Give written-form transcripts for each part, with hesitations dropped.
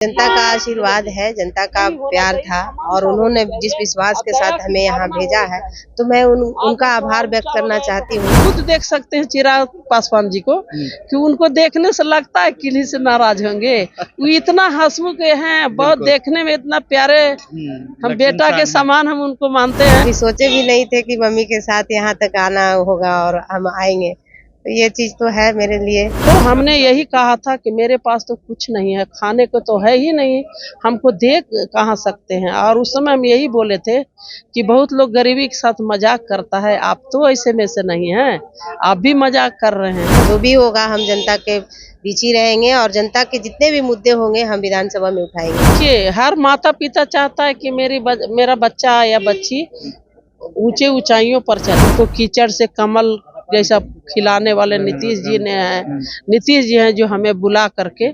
जनता का आशीर्वाद है, जनता का प्यार था और उन्होंने जिस विश्वास के साथ हमें यहाँ भेजा है तो मैं उनका आभार व्यक्त करना चाहती हूँ। खुद देख सकते हैं चिराग पासवान जी को कि उनको देखने से लगता है किन्हीं से नाराज होंगे। वो इतना हंसमुख हैं, बहुत देखने में इतना प्यारे, हम बेटा के समान हम उनको मानते हैं। अभी सोचे भी नहीं थे कि मम्मी के साथ यहाँ तक आना होगा और हम आएंगे, तो ये चीज तो है मेरे लिए। तो हमने यही कहा था कि मेरे पास तो कुछ नहीं है, खाने को तो है ही नहीं, हमको दे कहाँ सकते हैं। और उस समय हम यही बोले थे कि बहुत लोग गरीबी के साथ मजाक करता है, आप तो ऐसे में से नहीं हैं, आप भी मजाक कर रहे हैं। जो भी होगा हम जनता के बीच ही रहेंगे और जनता के जितने भी मुद्दे होंगे हम विधानसभा में उठाएंगे। देखिए, हर माता पिता चाहता है कि मेरा बच्चा या बच्ची ऊंचे ऊंचाइयों पर चले। तो कीचड़ से कमल जैसा खिलाने वाले नीतीश जी ने हैं, नीतीश जी हैं जो हमें बुला करके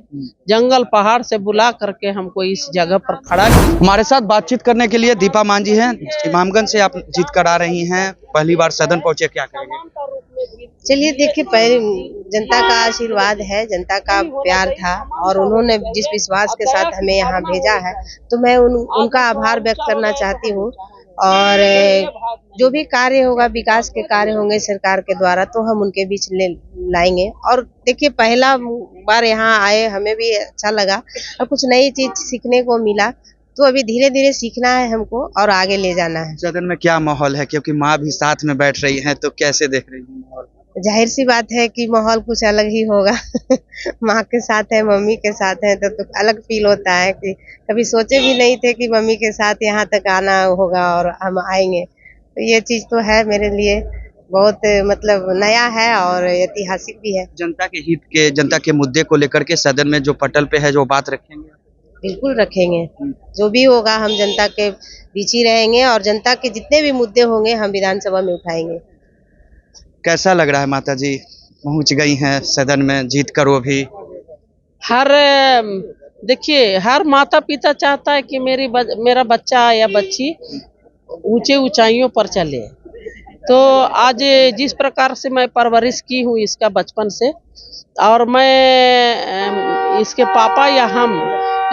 जंगल पहाड़ से बुला करके हमको इस जगह पर खड़ा किया। हमारे साथ बातचीत करने के लिए दीपा मांझी हैं, इमामगंज से आप जीत कर आ रही हैं, पहली बार सदन पहुंचे, क्या कहेंगे? चलिए देखिए, पहले जनता का आशीर्वाद है, जनता का प्यार था और उन्होंने जिस विश्वास के साथ हमें यहाँ भेजा है तो मैं उनका आभार व्यक्त करना चाहती हूँ। और जो भी कार्य होगा, विकास के कार्य होंगे सरकार के द्वारा, तो हम उनके बीच लाएंगे। और देखिए, पहला बार यहाँ आए, हमें भी अच्छा लगा और कुछ नई चीज सीखने को मिला। तो अभी धीरे धीरे सीखना है हमको और आगे ले जाना है। सदन में क्या माहौल है, क्योंकि माँ भी साथ में बैठ रही हैं, तो कैसे देख रही हैं माहौल? जाहिर सी बात है कि माहौल कुछ अलग ही होगा। माँ के साथ है, मम्मी के साथ है तो अलग फील होता है कि कभी सोचे भी नहीं थे कि मम्मी के साथ यहाँ तक आना होगा और हम आएंगे। तो ये चीज तो है मेरे लिए बहुत मतलब नया है और ऐतिहासिक भी है। जनता के हित के, जनता के मुद्दे को लेकर के सदन में जो पटल पे है जो बात रखेंगे? बिल्कुल रखेंगे, जो भी होगा हम जनता के बीच ही रहेंगे और जनता के जितने भी मुद्दे होंगे हम विधानसभा में उठाएंगे। कैसा लग रहा है माता जी, पहुंच गई हैं सदन में जीत कर? वो भी देखिए, हर माता पिता चाहता है कि मेरा बच्चा या बच्ची ऊंचे ऊंचाइयों पर चले। तो आज जिस प्रकार से मैं परवरिश की हूँ इसका बचपन से, और मैं इसके पापा या हम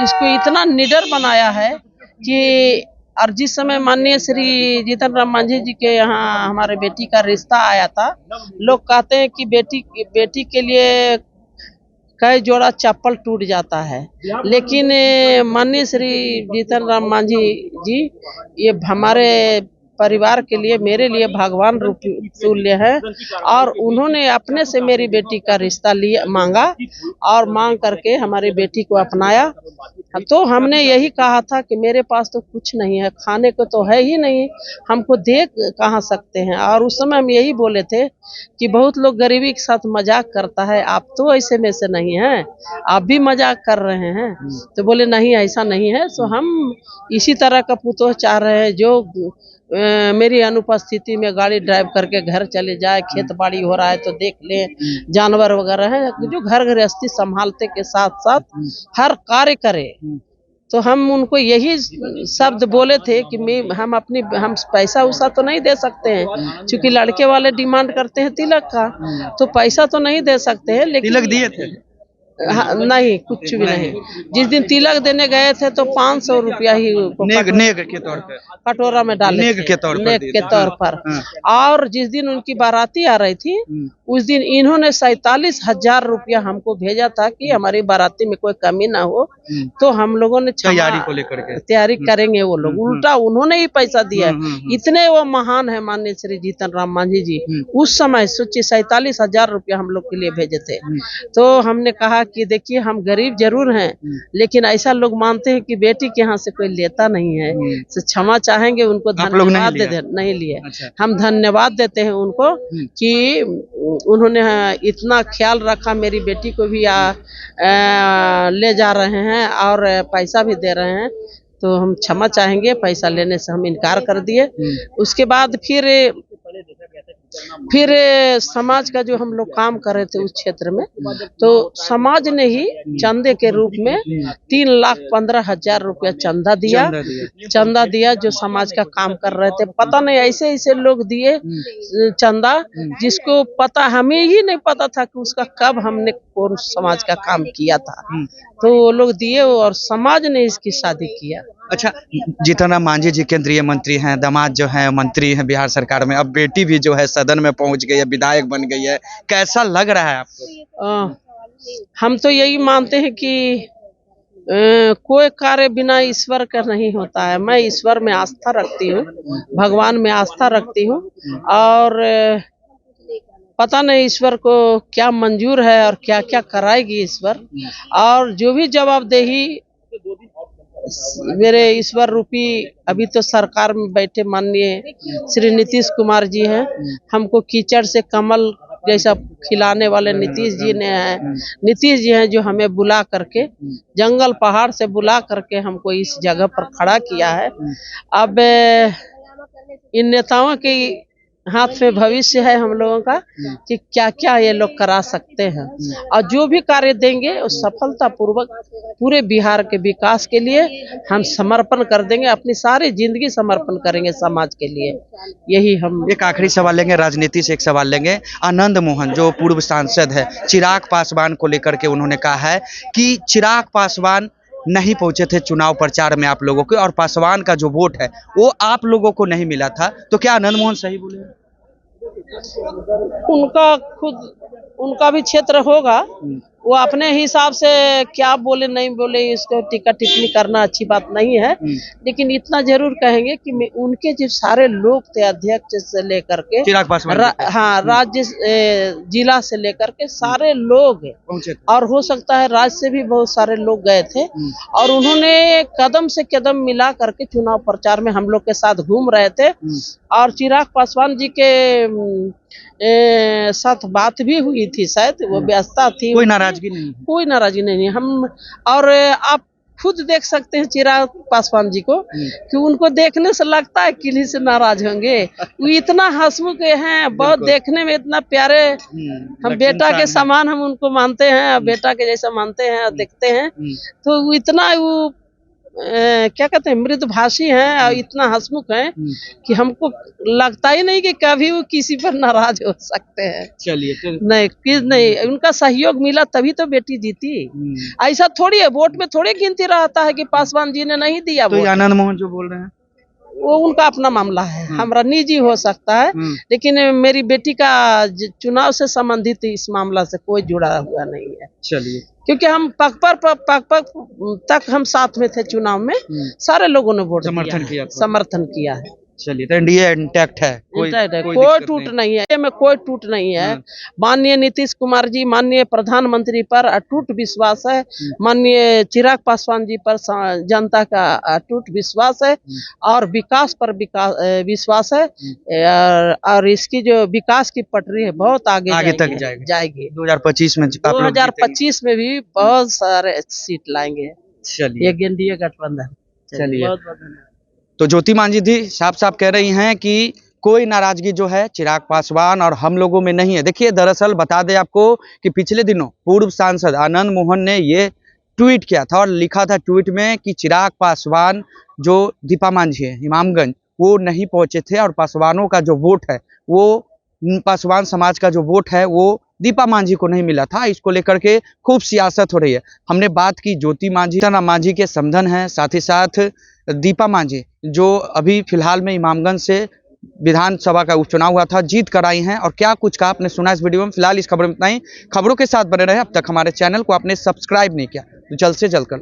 इसको इतना निडर बनाया है कि और जिस समय माननीय श्री जीतन राम मांझी जी के यहाँ हमारे बेटी का रिश्ता आया था, लोग कहते हैं कि बेटी के लिए कई जोड़ा चप्पल टूट जाता है, लेकिन माननीय श्री जीतन राम मांझी जी ये हमारे परिवार के लिए, मेरे लिए भगवान रूप तुल्य है। और उन्होंने अपने से मेरी बेटी का रिश्ता मांगा और मांग करके हमारी बेटी को अपनाया। तो हमने यही कहा था कि मेरे पास तो कुछ नहीं है, खाने को तो है ही नहीं, हमको दे कहाँ सकते हैं। और उस समय हम यही बोले थे कि बहुत लोग गरीबी के साथ मजाक करता है, आप तो ऐसे में से नहीं हैं, आप भी मजाक कर रहे हैं। तो बोले नहीं, ऐसा नहीं है। तो हम इसी तरह का पुतोह चाह रहे हैं जो मेरी अनुपस्थिति में गाड़ी ड्राइव करके घर चले जाए, खेत बाड़ी हो रहा है तो देख ले, जानवर वगैरह है जो घर गृहस्थी संभालते के साथ साथ हर कार्य करे। तो हम उनको यही शब्द बोले थे कि हम पैसा उसा तो नहीं दे सकते हैं, क्योंकि लड़के वाले डिमांड करते हैं तिलक का, तो पैसा तो नहीं दे सकते हैं। लेकिन तिलक दिए थे? नहीं, कुछ भी नहीं। जिस दिन तिलक देने गए थे तो 500 रुपया ही नेग के तौर पर कटोरा में डाले, नेग के तौर पर। और जिस दिन उनकी बाराती आ रही थी उस दिन इन्होंने 47,000 रुपया हमको भेजा था कि हमारी बाराती में कोई कमी ना हो। तो हम लोगों ने तैयारी को लेकर के तैयारी करेंगे, वो लोग उल्टा उन्होंने ही पैसा दिया है। इतने वो महान है माननीय श्री जीतन राम मांझी जी। उस समय सोचिए 47,000 रुपया हम लोग के लिए भेजे थे। तो हमने कहा कि देखिए, हम गरीब जरूर हैं, लेकिन ऐसा लोग मानते हैं कि बेटी के यहाँ से कोई लेता नहीं है, तो क्षमा चाहेंगे उनको, धन्यवाद नहीं लिए। हम धन्यवाद देते हैं उनको कि उन्होंने इतना ख्याल रखा, मेरी बेटी को भी ले जा रहे हैं और पैसा भी दे रहे हैं। तो हम क्षमा चाहेंगे, पैसा लेने से हम इनकार कर दिए। उसके बाद फिर फिर समाज का जो हम लोग काम कर रहे थे उस क्षेत्र में, तो समाज ने ही चंदे के रूप में 3,15,000 रुपया चंदा दिया जो समाज का काम कर रहे थे। पता नहीं ऐसे ऐसे लोग दिए चंदा जिसको पता, हमें ही नहीं पता था कि उसका कब हमने कौन समाज का काम किया था, तो वो लोग दिए और समाज ने इसकी शादी किया। अच्छा, जीतन राम मांझी जी केंद्रीय मंत्री हैं, दामाद जो है मंत्री हैं बिहार सरकार में, अब बेटी भी जो है सदन में पहुंच गई है, विधायक बन गई है, कैसा लग रहा है आपको? हम तो यही मानते हैं कि कोई कार्य बिना ईश्वर का नहीं होता है। मैं ईश्वर में आस्था रखती हूँ, भगवान में आस्था रखती हूँ, और पता नहीं ईश्वर को क्या मंजूर है और क्या क्या कराएगी ईश्वर, और जो भी जवाबदेही मेरे ईश्वर रूपी अभी तो सरकार में बैठे माननीय श्री नीतीश कुमार जी हैं, हमको कीचड़ से कमल जैसा खिलाने वाले नीतीश जी हैं जो हमें बुला करके जंगल पहाड़ से बुला करके हमको इस जगह पर खड़ा किया है। अब इन नेताओं के हाथ में भविष्य है हम लोगों का कि क्या क्या ये लोग करा सकते हैं, और जो भी कार्य देंगे उस सफलता पूर्वक पूरे बिहार के विकास के लिए हम समर्पण कर देंगे, अपनी सारी जिंदगी समर्पण करेंगे समाज के लिए। यही हम। एक आखिरी सवाल लेंगे, राजनीति से एक सवाल लेंगे। आनंद मोहन जो पूर्व सांसद है, चिराग पासवान को लेकर के उन्होंने कहा है कि चिराग पासवान नहीं पहुंचे थे चुनाव प्रचार में आप लोगों के, और पासवान का जो वोट है वो आप लोगों को नहीं मिला था, तो क्या आनंद मोहन सही बोले? उनका भी क्षेत्र होगा, वो अपने हिसाब से क्या बोले नहीं बोले इसको टिक्का टिप्पणी करना अच्छी बात नहीं है, लेकिन इतना जरूर कहेंगे कि उनके जो सारे लोग थे, अध्यक्ष से लेकर के चिराग पासवान राज्य जिला से लेकर के सारे लोग, और हो सकता है राज्य से भी बहुत सारे लोग गए थे, और उन्होंने कदम से कदम मिला करके चुनाव प्रचार में हम लोग के साथ घूम रहे थे, और चिराग पासवान जी के साथ बात भी हुई थी, शायद वो व्यस्तता थी, कोई नाराजगी नहीं हम। और आप खुद देख सकते हैं चिराग पासवान जी को कि उनको देखने से लगता है किन्हीं से नाराज होंगे, वो इतना हंसमुख हैं, बहुत देखने में इतना प्यारे, हम बेटा के समान हम उनको मानते हैं, बेटा के जैसा मानते हैं और देखते हैं, तो वो इतना वो क्या कहते हैं मृदुभाषी हैं और इतना हंसमुख हैं कि हमको लगता ही नहीं कि कभी वो किसी पर नाराज हो सकते हैं। चलिए नहीं, उनका सहयोग मिला तभी तो बेटी जीती, ऐसा थोड़ी है वोट में थोड़ी गिनती रहता है कि पासवान जी ने नहीं दिया। तो आनंद मोहन जो बोल रहे हैं वो उनका अपना मामला है, हमारा निजी हो सकता है, लेकिन मेरी बेटी का चुनाव से संबंधित इस मामला से कोई जुड़ा हुआ नहीं है। चलिए, क्योंकि हम पग तक हम साथ में थे चुनाव में, सारे लोगों ने वोट समर्थन किया है। चलिए, तो एनडीए इंटैक्ट है, कोई टूट नहीं है, में कोई टूट नहीं है। माननीय नीतीश कुमार जी, माननीय प्रधानमंत्री पर अटूट विश्वास है, माननीय चिराग पासवान जी पर जनता का अटूट विश्वास है, और विकास पर विश्वास है, और इसकी जो विकास की पटरी है बहुत आगे तक जाएगी। 2025 में भी बहुत सारे सीट लाएंगे। चलिए, ये एनडीए गठबंधन। चलिए, तो ज्योति मांझी जी साफ साफ कह रही हैं कि कोई नाराजगी जो है चिराग पासवान और हम लोगों में नहीं है। देखिए, दरअसल बता दें आपको कि पिछले दिनों पूर्व सांसद आनंद मोहन ने ये ट्वीट किया था और लिखा था ट्वीट में कि चिराग पासवान जो दीपा मांझी है इमामगंज, वो नहीं पहुंचे थे, और पासवानों का जो वोट है वो पासवान समाज का जो वोट है वो दीपा मांझी को नहीं मिला था। इसको लेकर के खूब सियासत हो रही है। हमने बात की ज्योति मांझी के समधन है, साथ ही साथ दीपा मांझी जो अभी फिलहाल में इमामगंज से विधानसभा का उपचुनाव हुआ था, जीत कर आई हैं, और क्या कुछ कहा आपने सुना इस वीडियो में। फिलहाल इस खबर में इतना ही। खबरों के साथ बने रहे। अब तक हमारे चैनल को आपने सब्सक्राइब नहीं किया तो जल्द से जल्द कर